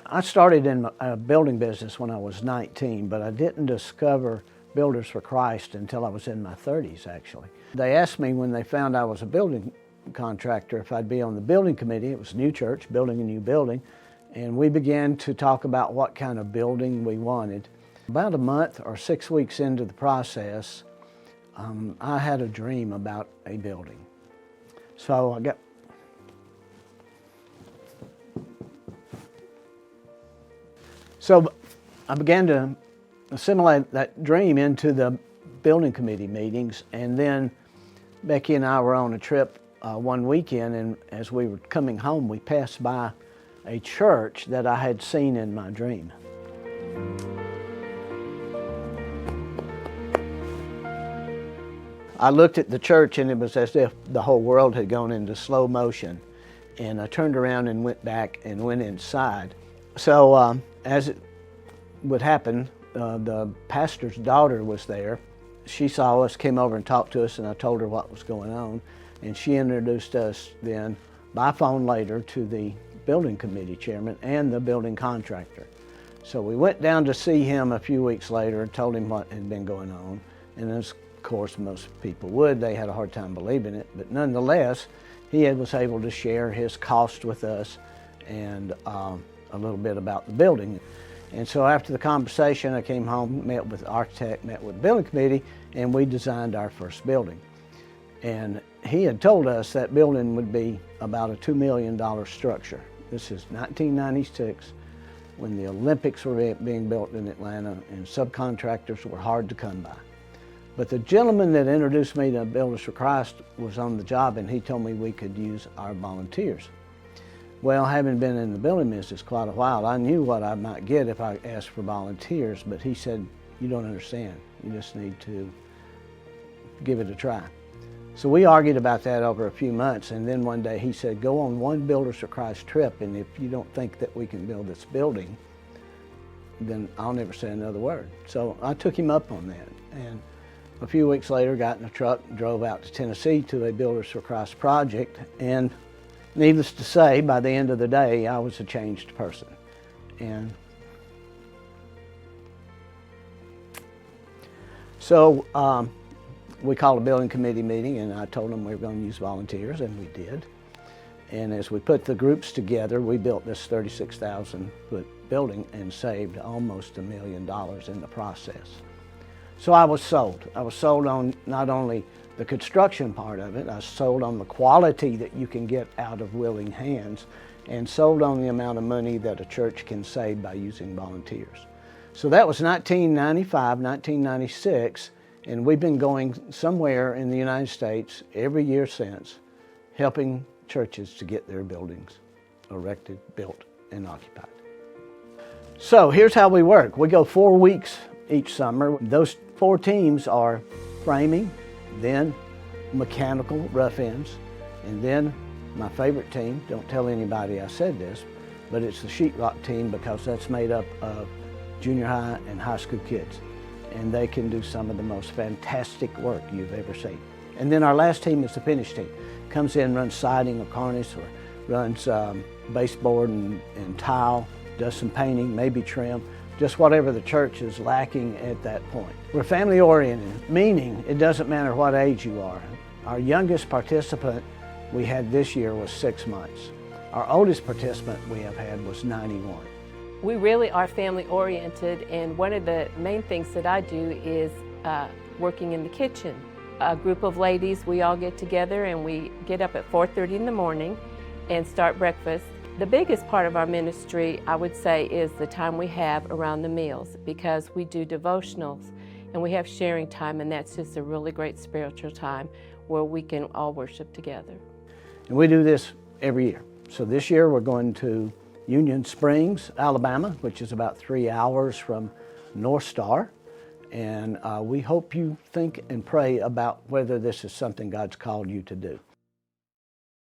I started in a building business when I was 19, but I didn't discover Builders for Christ until I was in my 30s, actually. They asked me when they found I was a building contractor if I'd be on the building committee. It was a new church, building a new building, and we began to talk about what kind of building we wanted. About a month or 6 weeks into the process, I had a dream about a building. So I began to assimilate that dream into the building committee meetings, and then Becky and I were on a trip one weekend, and as we were coming home, we passed by a church that I had seen in my dream. I looked at the church and it was as if the whole world had gone into slow motion, and I turned around and went back and went inside. So as it would happen, the pastor's daughter was there. She saw us, came over and talked to us, and I told her what was going on, and she introduced us then by phone later to the building committee chairman and the building contractor. So we went down to see him a few weeks later and told him what had been going on, and as of course most people would, they had a hard time believing it, but nonetheless he was able to share his cost with us and a little bit about the building. And so after the conversation, I came home, met with the architect, met with the building committee, and we designed our first building. And he had told us that building would be about a $2 million structure. This is 1996, when the Olympics were being built in Atlanta and subcontractors were hard to come by. But the gentleman that introduced me to Builders for Christ was on the job, and he told me we could use our volunteers. Well, having been in the building business quite a while, I knew what I might get if I asked for volunteers, but he said, "You don't understand. You just need to give it a try." So we argued about that over a few months, and then one day he said, "Go on one Builders for Christ trip, and if you don't think that we can build this building, then I'll never say another word." So I took him up on that, and a few weeks later got in a truck and drove out to Tennessee to a Builders for Christ project, and needless to say, by the end of the day, I was a changed person. And so we called a building committee meeting, and I told them we were going to use volunteers, and we did. And as we put the groups together, we built this 36,000-foot building and saved almost $1 million in the process. So I was sold. I was sold on not only the construction part of it, I was sold on the quality that you can get out of willing hands, and sold on the amount of money that a church can save by using volunteers. So that was 1995, 1996, and we've been going somewhere in the United States every year since, helping churches to get their buildings erected, built, and occupied. So here's how we work. We go 4 weeks each summer. Those 4 teams are framing, then mechanical rough ends, and then my favorite team, don't tell anybody I said this, but it's the sheetrock team, because that's made up of junior high and high school kids, and they can do some of the most fantastic work you've ever seen. And then our last team is the finish team. Comes in, runs siding or cornice, or runs baseboard and tile, does some painting, maybe trim, just whatever the church is lacking at that point. We're family oriented, meaning it doesn't matter what age you are. Our youngest participant we had this year was 6 months. Our oldest participant we have had was 91. We really are family oriented, and one of the main things that I do is working in the kitchen. A group of ladies, we all get together and we get up at 4:30 in the morning and start breakfast. The biggest part of our ministry, I would say, is the time we have around the meals, because we do devotionals and we have sharing time, and that's just a really great spiritual time where we can all worship together. And we do this every year. So this year we're going to Union Springs, Alabama, which is about 3 hours from North Star. And we hope you think and pray about whether this is something God's called you to do.